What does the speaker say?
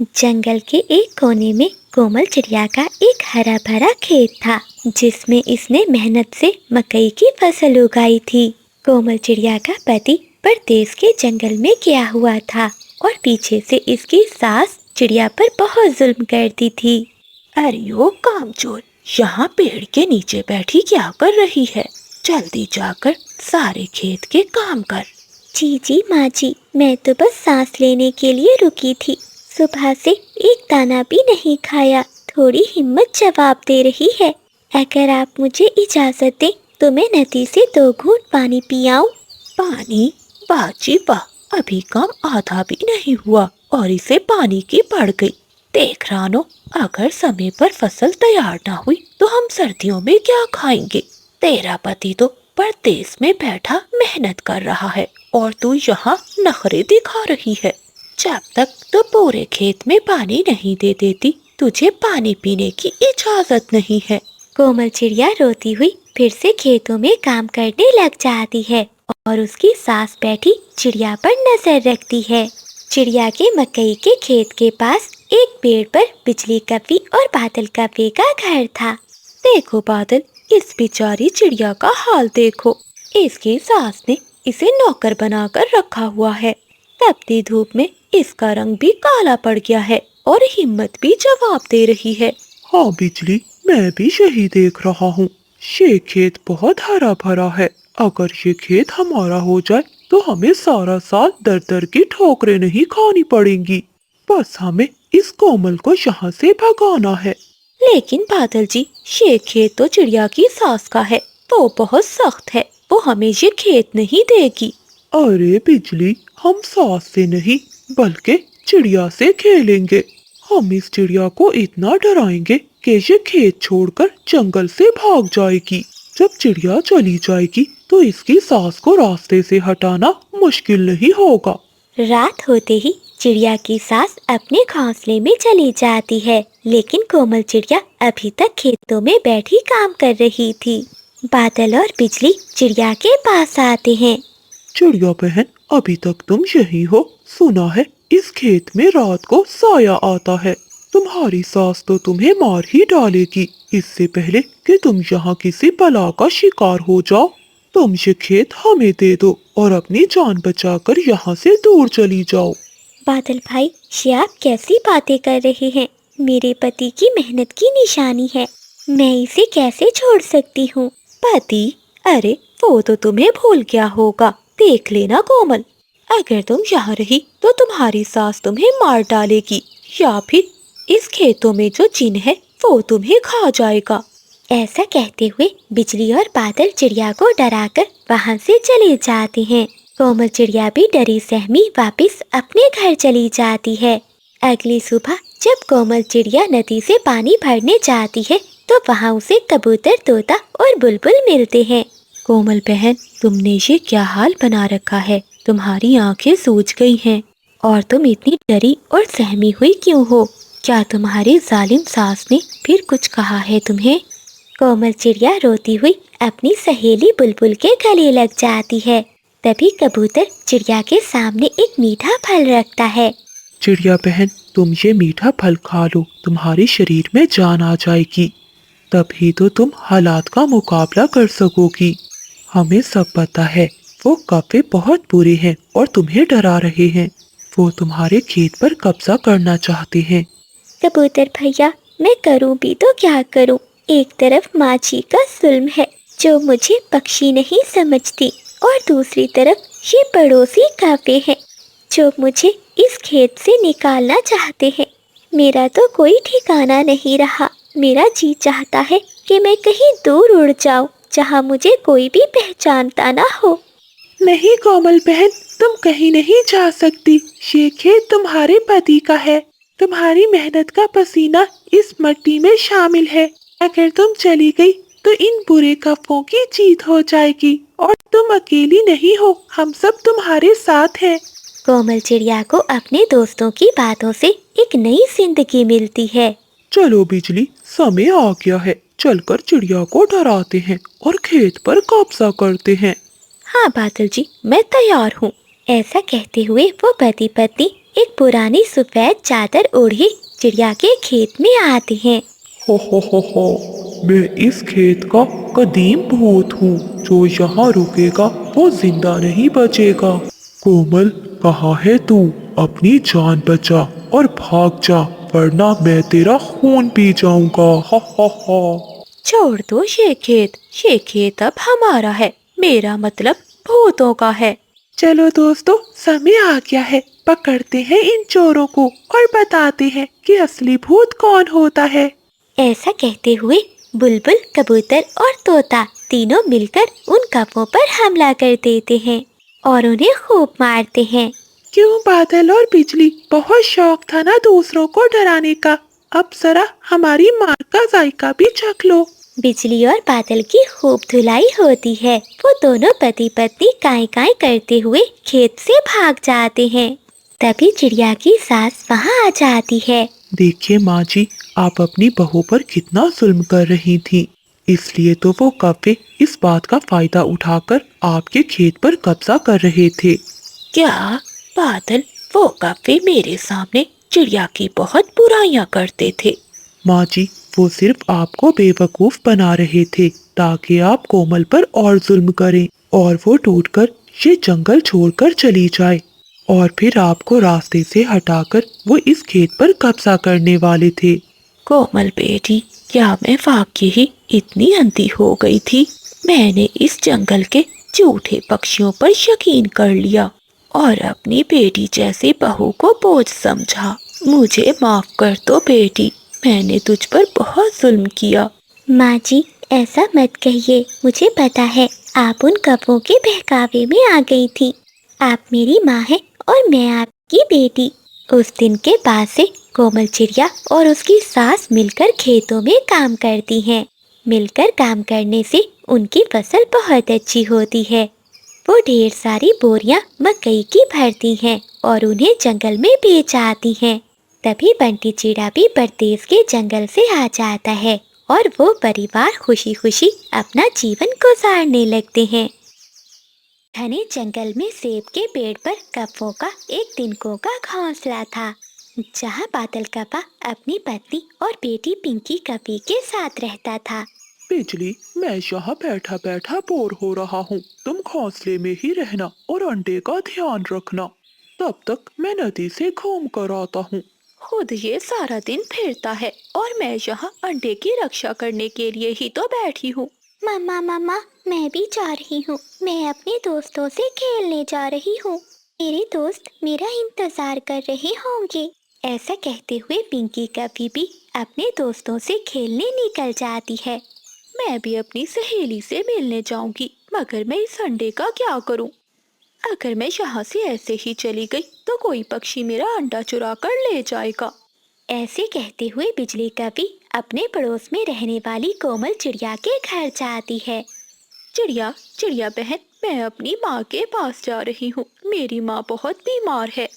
जंगल के एक कोने में कोमल चिड़िया का एक हरा भरा खेत था, जिसमें इसने मेहनत से मकई की फसल उगाई थी। कोमल चिड़िया का पति परदेस के जंगल में गया हुआ था और पीछे से इसकी सास चिड़िया पर बहुत जुल्म करती थी। अरे ओ कामचोर, यहाँ पेड़ के नीचे बैठी क्या कर रही है? जल्दी जाकर सारे खेत के काम कर। जी माँ जी, मैं तो बस सांस लेने के लिए रुकी थी। सुबह से एक दाना भी नहीं खाया। थोड़ी हिम्मत जवाब दे रही है। अगर आप मुझे इजाजत दें तो मैं नदी से 2 घूंट पानी पी आऊं। पानी? बाजी वाह, अभी काम आधा भी नहीं हुआ और इसे पानी की पड़ गई। देख रानो, अगर समय पर फसल तैयार ना हुई तो हम सर्दियों में क्या खाएंगे? तेरा पति तो परदेस में बैठा मेहनत कर रहा है और तू यहाँ नखरे दिखा रही है। जब तक तो पूरे खेत में पानी नहीं दे देती, तुझे पानी पीने की इजाजत नहीं है। कोमल चिड़िया रोती हुई फिर से खेतों में काम करने लग जाती है और उसकी सास बैठी चिड़िया पर नजर रखती है। चिड़िया के मकई के खेत के पास एक पेड़ पर बिजली कव्वी और बादल कव्वे का घर था। देखो बादल, इस बेचारी चिड़िया का हाल देखो। इसकी सास ने इसे नौकर बनाकर रखा हुआ है। तपती धूप में इसका रंग भी काला पड़ गया है और हिम्मत भी जवाब दे रही है। हाँ बिजली, मैं भी यही देख रहा हूँ। ये खेत बहुत हरा भरा है। अगर ये खेत हमारा हो जाए तो हमें सारा साल दर दर की ठोकरें नहीं खानी पड़ेंगी। बस हमें इस कोमल को यहाँ से भगाना है। लेकिन बादल जी, ये खेत तो चिड़िया की सास का है। वो बहुत सख्त है, वो हमें ये खेत नहीं देगी। अरे बिजली, हम सास से नहीं बल्कि चिड़िया से खेलेंगे। हम इस चिड़िया को इतना डराएंगे कि ये खेत छोड़कर जंगल से भाग जाएगी। जब चिड़िया चली जाएगी तो इसकी सास को रास्ते से हटाना मुश्किल नहीं होगा। रात होते ही चिड़िया की सास अपने घोंसले में चली जाती है, लेकिन कोमल चिड़िया अभी तक खेतों में बैठी काम कर रही थी। बादल और बिजली चिड़िया के पास आते हैं। चिड़िया बहन, अभी तक तुम यही हो? सुना है इस खेत में रात को साया आता है। तुम्हारी सास तो तुम्हें मार ही डालेगी इससे पहले कि तुम यहाँ किसी बला का शिकार हो जाओ। तुम ये खेत हमें दे दो और अपनी जान बचाकर यहाँ से दूर चली जाओ। बादल भाई, ये आप कैसी बातें कर रहे हैं? मेरे पति की मेहनत की निशानी है, मैं इसे कैसे छोड़ सकती हूँ? पति? अरे वो तो तुम्हें भूल गया होगा। देख लेना कोमल, अगर तुम यहाँ रही तो तुम्हारी सास तुम्हें मार डालेगी या फिर इस खेतों में जो जिन है वो तुम्हें खा जाएगा। ऐसा कहते हुए बिजली और बादल चिड़िया को डराकर वहाँ से चले जाते हैं। कोमल चिड़िया भी डरी सहमी वापस अपने घर चली जाती है। अगली सुबह जब कोमल चिड़िया नदी से पानी भरने जाती है तो वहाँ उसे कबूतर, तोता और बुलबुल मिलते हैं। कोमल बहन, तुमने ये क्या हाल बना रखा है? तुम्हारी आंखें सूज गई हैं और तुम इतनी डरी और सहमी हुई क्यों हो? क्या तुम्हारी जालिम सास ने फिर कुछ कहा है तुम्हें? कोमल चिड़िया रोती हुई अपनी सहेली बुलबुल के गले लग जाती है। तभी कबूतर चिड़िया के सामने एक मीठा फल रखता है। चिड़िया बहन, तुम ये मीठा फल खा लो, तुम्हारे शरीर में जान आ जाएगी। तभी तो तुम हालात का मुकाबला कर सकोगी। हमें सब पता है वो कव्वे बहुत बुरे हैं और तुम्हें डरा रहे हैं। वो तुम्हारे खेत पर कब्जा करना चाहते हैं। कबूतर भैया, मैं करूं भी तो क्या करूं? एक तरफ माँ जी का जुल्म है जो मुझे पक्षी नहीं समझती और दूसरी तरफ ये पड़ोसी कव्वे हैं जो मुझे इस खेत से निकालना चाहते हैं। मेरा तो कोई ठिकाना नहीं रहा। मेरा जी चाहता है कि मैं कहीं दूर उड़ जाऊं जहाँ मुझे कोई भी पहचानता ना हो। नहीं कोमल बहन, तुम कहीं नहीं जा सकती। ये खेत तुम्हारे पति का है। तुम्हारी मेहनत का पसीना इस मिट्टी में शामिल है। अगर तुम चली गई तो इन बुरे कव्वों की जीत हो जाएगी और तुम अकेली नहीं हो, हम सब तुम्हारे साथ हैं। कोमल चिड़िया को अपने दोस्तों की बातों से एक नई जिंदगी मिलती है। चलो बिजली, समय आ गया है। चलकर चिड़िया को डराते हैं और खेत पर कब्जा करते हैं। हाँ बादल जी, मैं तैयार हूँ। ऐसा कहते हुए वो पति पत्नी एक पुरानी सफेद चादर ओढ़े चिड़िया के खेत में आते हैं। हो, मैं इस खेत का कदीम भूत हूँ, जो यहाँ रुकेगा वो जिंदा नहीं बचेगा। कोमल, कहाँ है तू? अपनी जान बचा और भाग जा, वरना मैं तेरा खून पी जाऊंगा। हा। छोड़ दो ये खेत अब हमारा है, मेरा मतलब भूतों का है। चलो दोस्तों, समय आ गया है, पकड़ते हैं इन चोरों को और बताते हैं कि असली भूत कौन होता है। ऐसा कहते हुए बुलबुल, कबूतर और तोता तीनों मिलकर उन कौवों पर हमला कर देते हैं और उन्हें खूब मारते हैं। क्यों बादल और बिजली, बहुत शौक था ना दूसरों को डराने का। अब जरा हमारी मार का जायका भी चख लो। बिजली और बादल की खूब धुलाई होती है। वो दोनों पति पत्नी काई काई करते हुए खेत से भाग जाते हैं। तभी चिड़िया की सास वहाँ आ जाती है। देखिए माँ जी, आप अपनी बहू पर कितना जुल्म कर रही थी, इसलिए तो वो कौवे इस बात का फायदा उठाकर आपके खेत पर कब्जा कर रहे थे। क्या बादल, वो कौवे मेरे सामने चिड़िया की बहुत बुराइयां करते थे। माँ जी, वो सिर्फ आपको बेवकूफ बना रहे थे ताकि आप कोमल पर और जुल्म करें और वो टूटकर ये जंगल छोड़कर चली जाए, और फिर आपको रास्ते से हटाकर वो इस खेत पर कब्जा करने वाले थे। कोमल बेटी, क्या मैं वाकई ही इतनी अंधी हो गई थी? मैंने इस जंगल के झूठे पक्षियों पर यकीन कर लिया और अपनी बेटी जैसी बहू को बोझ समझा। मुझे माफ कर दो बेटी, मैंने तुझ पर बहुत जुल्म किया। माँ जी, ऐसा मत कहिए, मुझे पता है आप उन कौवों के बहकावे में आ गई थी। आप मेरी माँ हैं और मैं आपकी बेटी। उस दिन के बाद से कोमल चिड़िया और उसकी सास मिलकर खेतों में काम करती हैं। मिलकर काम करने से उनकी फसल बहुत अच्छी होती है। वो ढेर सारी बोरियां मकई की भरती हैं और उन्हें जंगल में बेच आती हैं। तभी बंटी चिड़ा भी परदेस के जंगल से आ जाता है और वो परिवार खुशी खुशी अपना जीवन गुजारने लगते हैं। घने जंगल में सेब के पेड़ पर कौवों का एक तिनकों का घोंसला था, जहाँ बादल कौवा अपनी पत्नी और बेटी पिंकी कौवे के साथ रहता था। बिजली, मैं यहाँ बैठा बैठा बोर हो रहा हूँ, तुम घोंसले में ही रहना और अंडे का ध्यान रखना। तब तक मैं नदी से घूम कर आता हूँ। खुद ये सारा दिन फिरता है और मैं यहाँ अंडे की रक्षा करने के लिए ही तो बैठी हूँ। मम्मा मम्मा, मैं भी जा रही हूँ। मैं अपने दोस्तों से खेलने जा रही हूँ। मेरे दोस्त मेरा इंतजार कर रहे होंगे। ऐसा कहते हुए पिंकी कभी भी अपने दोस्तों से खेलने निकल जाती है। मैं भी अपनी सहेली से मिलने जाऊंगी, मगर मैं इस अंडे का क्या करूं? अगर मैं यहाँ से ऐसे ही चली गई तो कोई पक्षी मेरा अंडा चुरा कर ले जाएगा। ऐसे कहते हुए बिजली कभी अपने पड़ोस में रहने वाली कोमल चिड़िया के घर जाती है। चिड़िया, चिड़िया बहन, मैं अपनी माँ के पास जा रही हूँ। मेरी माँ बहुत बीमार है